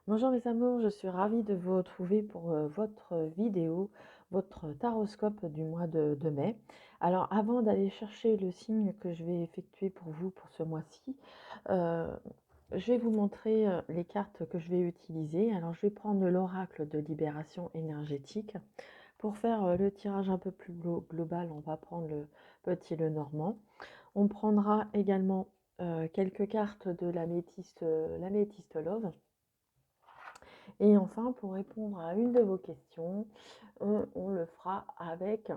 Bonjour mes amours, je suis ravie de vous retrouver pour votre vidéo, votre taroscope du mois de mai. Alors avant d'aller chercher le signe que je vais effectuer pour vous pour ce mois-ci, euh, je vais vous montrer les cartes que je vais utiliser. Alors je vais prendre l'oracle de libération énergétique. Pour faire le tirage un peu plus global, on va prendre le petit Lenormand. On prendra également quelques cartes de l'améthyste Love. Et enfin, pour répondre à une de vos questions, on le fera avec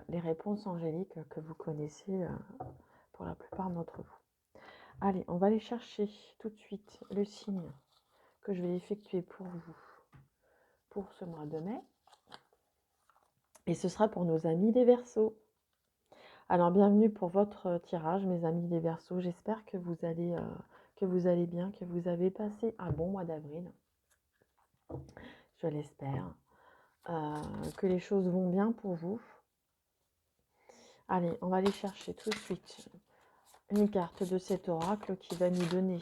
les réponses angéliques que vous connaissez pour la plupart d'entre vous. Allez, on va aller chercher tout de suite le signe que je vais effectuer pour vous pour ce mois de mai. Et ce sera pour nos amis les Verseaux. Alors, bienvenue pour votre tirage, mes amis les Verseaux. J'espère que vous allez bien, que vous avez passé un bon mois d'avril. Je l'espère. Que les choses vont bien pour vous. Allez, on va aller chercher tout de suite une carte de cet oracle qui va nous donner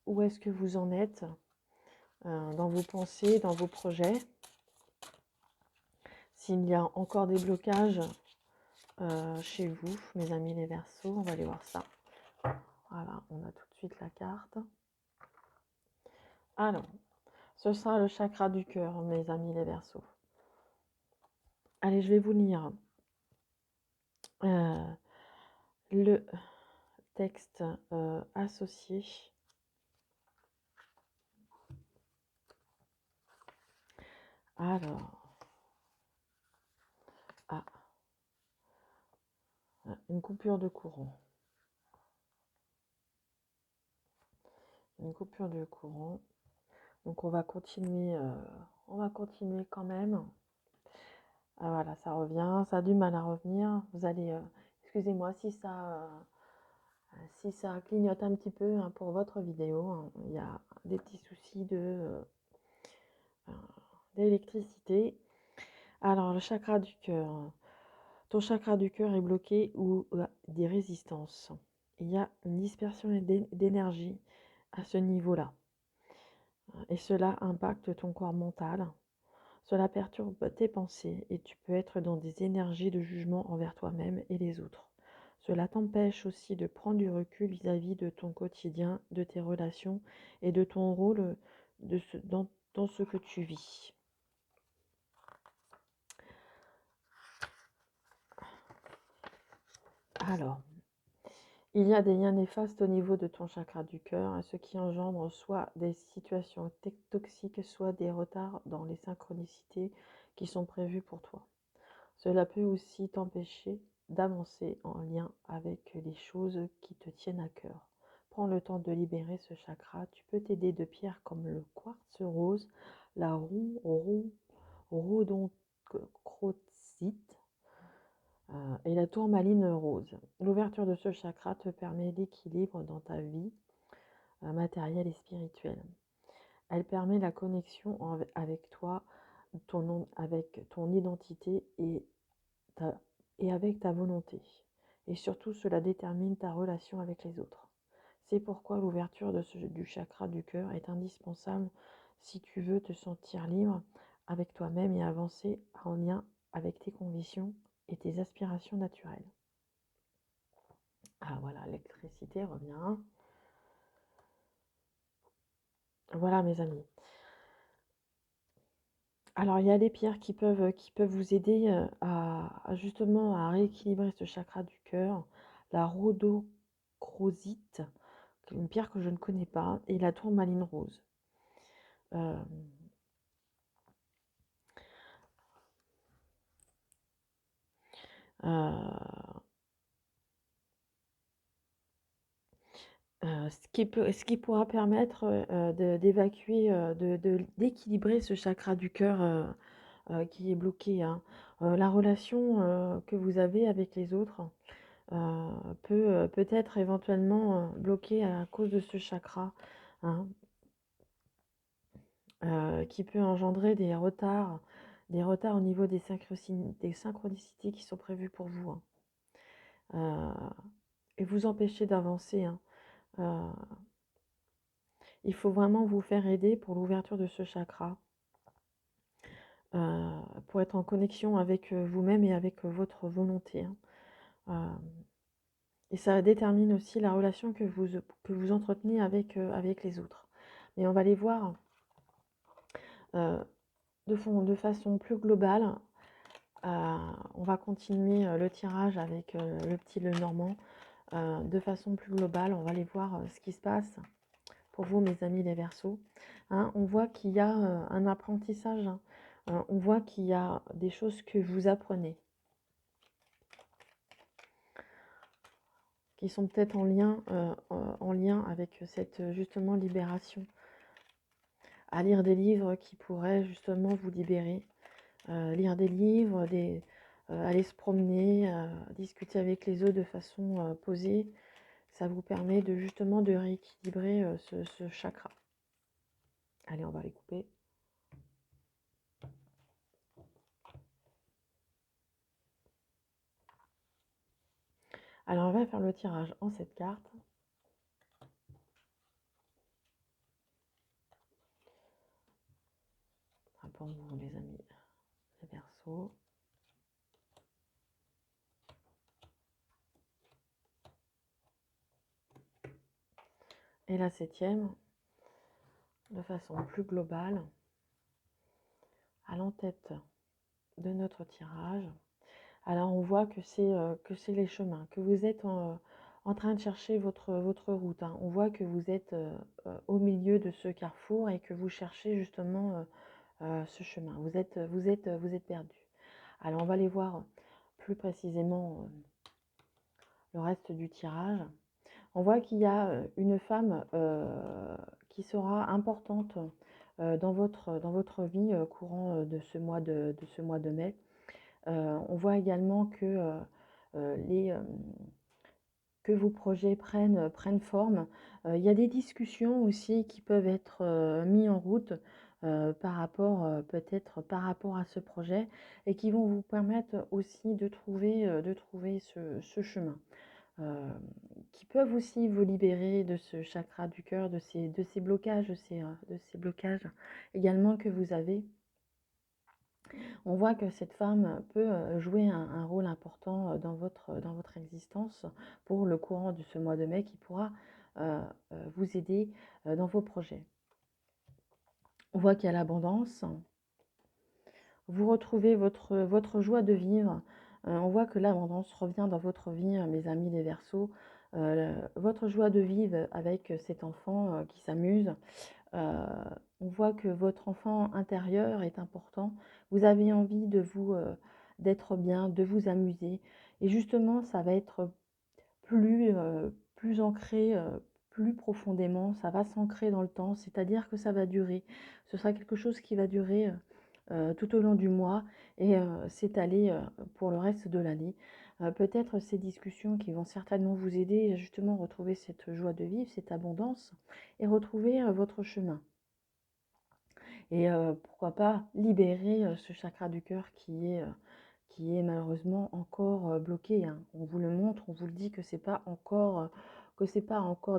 où est-ce que vous en êtes dans vos pensées, dans vos projets. S'il y a encore des blocages chez vous, mes amis les Verseaux, on va aller voir ça. Voilà, on a tout de suite la carte. Alors, ce sera le chakra du cœur, mes amis les Verseaux. Allez, je vais vous lire le texte associé. Alors, une coupure de courant. Une coupure de courant. Donc on va continuer quand même. Ah, voilà, ça revient, ça a du mal à revenir. Vous allez, excusez-moi si ça clignote un petit peu hein, pour votre vidéo. Hein. Il y a des petits soucis d'électricité. Alors le chakra du cœur. Ton chakra du cœur est bloqué ou des résistances. Il y a une dispersion d'énergie à ce niveau-là. Et cela impacte ton corps mental. Cela perturbe tes pensées et tu peux être dans des énergies de jugement envers toi-même et les autres. Cela t'empêche aussi de prendre du recul vis-à-vis de ton quotidien, de tes relations et de ton rôle dans ce que tu vis. Alors, il y a des liens néfastes au niveau de ton chakra du cœur, ce qui engendre soit des situations toxiques, soit des retards dans les synchronicités qui sont prévues pour toi. Cela peut aussi t'empêcher d'avancer en lien avec les choses qui te tiennent à cœur. Prends le temps de libérer ce chakra. Tu peux t'aider de pierres comme le quartz rose, la rhodochrosite et la tourmaline rose. L'ouverture de ce chakra te permet l'équilibre dans ta vie matérielle et spirituelle. Elle permet la connexion avec toi, avec ton identité et avec ta volonté. Et surtout, cela détermine ta relation avec les autres. C'est pourquoi l'ouverture du chakra du cœur est indispensable si tu veux te sentir libre avec toi-même et avancer en lien avec tes convictions et tes aspirations naturelles. Ah voilà, l'électricité revient. Voilà mes amis. Alors il y a des pierres qui peuvent vous aider justement à rééquilibrer ce chakra du cœur. La rhodochrosite, une pierre que je ne connais pas, et la tourmaline rose. Euh, euh, ce qui pourra permettre d'évacuer, d'équilibrer ce chakra du cœur qui est bloqué. Hein. La relation que vous avez avec les autres peut être éventuellement bloquée à cause de ce chakra. Hein. Qui peut engendrer des retards au niveau des synchronicités qui sont prévues pour vous. Hein. Et vous empêcher d'avancer. Hein. Il faut vraiment vous faire aider pour l'ouverture de ce chakra, pour être en connexion avec vous-même et avec votre volonté, hein. Et ça détermine aussi la relation que vous entretenez avec les autres. Mais on va les voir de façon plus globale. On va continuer le tirage avec le petit Lenormand. De façon plus globale, on va aller voir ce qui se passe pour vous, mes amis les Verseaux. Hein, on voit qu'il y a un apprentissage, hein. On voit qu'il y a des choses que vous apprenez, qui sont peut-être en lien avec cette justement libération. À lire des livres qui pourraient justement vous libérer. Lire des livres, aller se promener, discuter avec les autres de façon posée. Ça vous permet de justement de rééquilibrer ce chakra. Allez, on va les couper. Alors, on va faire le tirage en cette carte. Pour vous, les amis, les Verseaux. Et la 7e, de façon plus globale, à l'en-tête de notre tirage. Alors, on voit que c'est les chemins, que vous êtes en train de chercher votre route, hein. On voit que vous êtes au milieu de ce carrefour et que vous cherchez justement ce chemin. Vous êtes perdu. Alors, on va aller voir plus précisément le reste du tirage. On voit qu'il y a une femme qui sera importante dans votre vie courant de ce mois de mai. On voit également que que vos projets prennent forme. Il y a des discussions aussi qui peuvent être mis en route peut-être par rapport à ce projet et qui vont vous permettre aussi de trouver ce chemin. Qui peuvent aussi vous libérer de ce chakra du cœur, de ces blocages, de ces blocages également que vous avez. On voit que cette femme peut jouer un rôle important dans votre existence pour le courant de ce mois de mai qui pourra vous aider dans vos projets. On voit qu'il y a l'abondance. Vous retrouvez votre joie de vivre. On voit que l'abondance revient dans votre vie, mes amis les Verseaux. Votre joie de vivre avec cet enfant qui s'amuse. On voit que votre enfant intérieur est important. Vous avez envie d'être bien, de vous amuser. Et justement, ça va être plus ancré, plus profondément. Ça va s'ancrer dans le temps, c'est-à-dire que ça va durer. Ce sera quelque chose qui va durer tout au long du mois et s'étaler pour le reste de l'année. Peut-être ces discussions qui vont certainement vous aider à justement retrouver cette joie de vivre, cette abondance et retrouver votre chemin. Et pourquoi pas libérer ce chakra du cœur qui est malheureusement encore bloqué, hein. On vous le montre, on vous le dit que c'est pas encore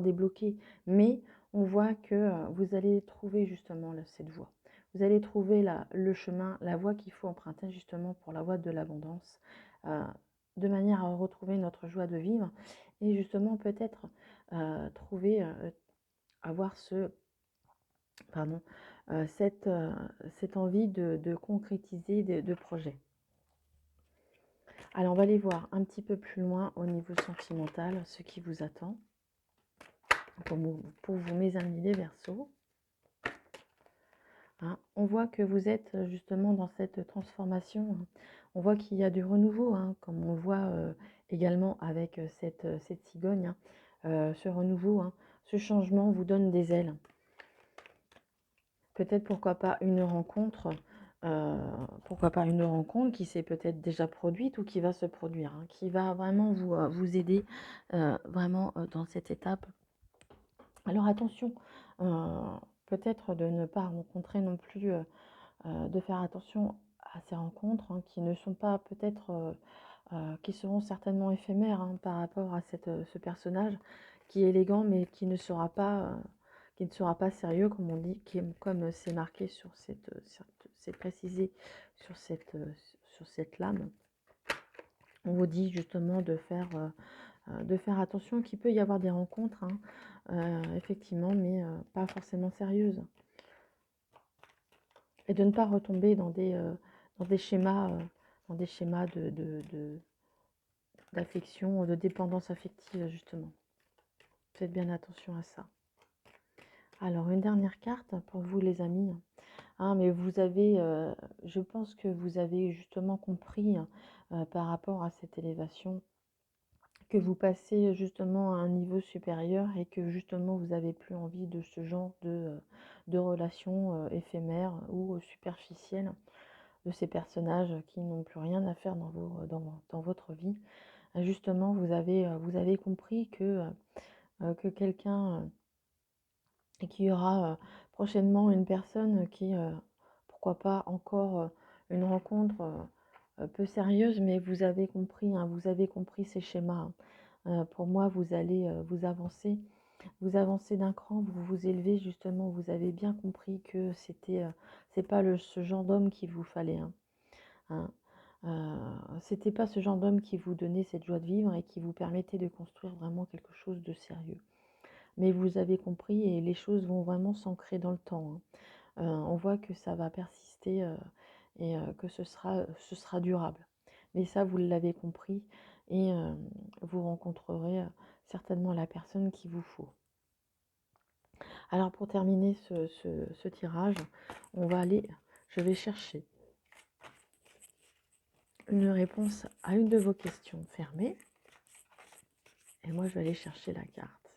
débloqué, mais on voit que vous allez trouver justement cette voie. Vous allez trouver le chemin, la voie qu'il faut emprunter justement pour la voie de l'abondance, de manière à retrouver notre joie de vivre et justement peut-être avoir cette envie de concrétiser de projets. Alors, on va aller voir un petit peu plus loin au niveau sentimental ce qui vous attend pour vous, mes amis les Verseaux. Hein, on voit que vous êtes justement dans cette transformation. On voit qu'il y a du renouveau, hein, comme on le voit également avec cette cigogne. Hein. Ce renouveau, hein, ce changement vous donne des ailes. Peut-être pourquoi pas une rencontre qui s'est peut-être déjà produite ou qui va se produire, hein, qui va vraiment vous aider vraiment dans cette étape. Alors attention, peut-être de ne pas rencontrer non plus, de faire attention à ces rencontres hein, qui ne sont pas peut-être, qui seront certainement éphémères hein, par rapport à ce personnage qui est élégant mais qui ne sera pas qui ne sera pas sérieux, comme on dit, comme c'est marqué sur c'est précisé sur cette lame. On vous dit justement de faire attention, qu'il peut y avoir des rencontres, hein, effectivement, mais pas forcément sérieuses. Et de ne pas retomber dans des schémas, d'affection, de dépendance affective, justement. Faites bien attention à ça. Alors, une dernière carte pour vous, les amis. Ah, mais vous avez, je pense que vous avez justement compris, par rapport à cette élévation, que vous passez justement à un niveau supérieur et que justement vous n'avez plus envie de ce genre de relations éphémères ou superficielles, de ces personnages qui n'ont plus rien à faire dans votre vie. Justement, vous avez compris que quelqu'un, et qu'il y aura prochainement une personne qui, pourquoi pas encore une rencontre peu sérieuse, mais vous avez compris, hein, vous avez compris ces schémas, hein. Pour moi, vous allez vous avancez d'un cran, vous vous élevez justement, vous avez bien compris que c'est pas ce genre d'homme qu'il vous fallait, hein, hein. C'était pas ce genre d'homme qui vous donnait cette joie de vivre et qui vous permettait de construire vraiment quelque chose de sérieux. Mais vous avez compris et les choses vont vraiment s'ancrer dans le temps, hein. On voit que ça va persister et que ce sera durable. Mais ça, vous l'avez compris et vous rencontrerez certainement la personne qu'il vous faut. Alors pour terminer ce tirage, je vais chercher une réponse à une de vos questions fermées. Et moi, je vais aller chercher la carte.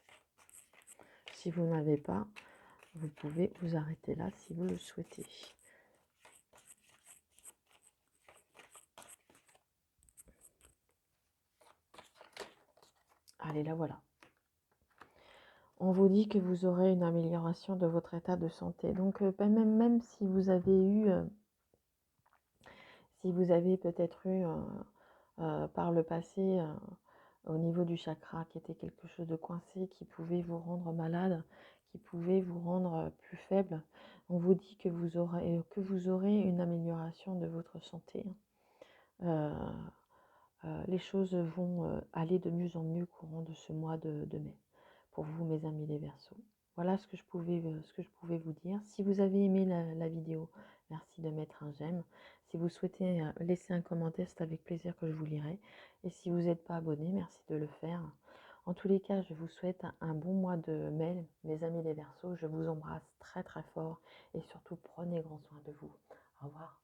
Si vous n'avez pas, vous pouvez vous arrêter là si vous le souhaitez. Allez, la voilà. On vous dit que vous aurez une amélioration de votre état de santé. Donc, même si vous avez peut-être eu par le passé au niveau du chakra qui était quelque chose de coincé, qui pouvait vous rendre malade, qui pouvait vous rendre plus faible, on vous dit que vous aurez une amélioration de votre santé. Les choses vont aller de mieux en mieux courant de ce mois de mai. Pour vous, mes amis les Verseaux. Voilà ce que je pouvais vous dire. Si vous avez aimé la vidéo, merci de mettre un j'aime. Si vous souhaitez laisser un commentaire, c'est avec plaisir que je vous lirai. Et si vous n'êtes pas abonné, merci de le faire. En tous les cas, je vous souhaite un bon mois de mai, mes amis les Verseaux. Je vous embrasse très très fort et surtout prenez grand soin de vous. Au revoir.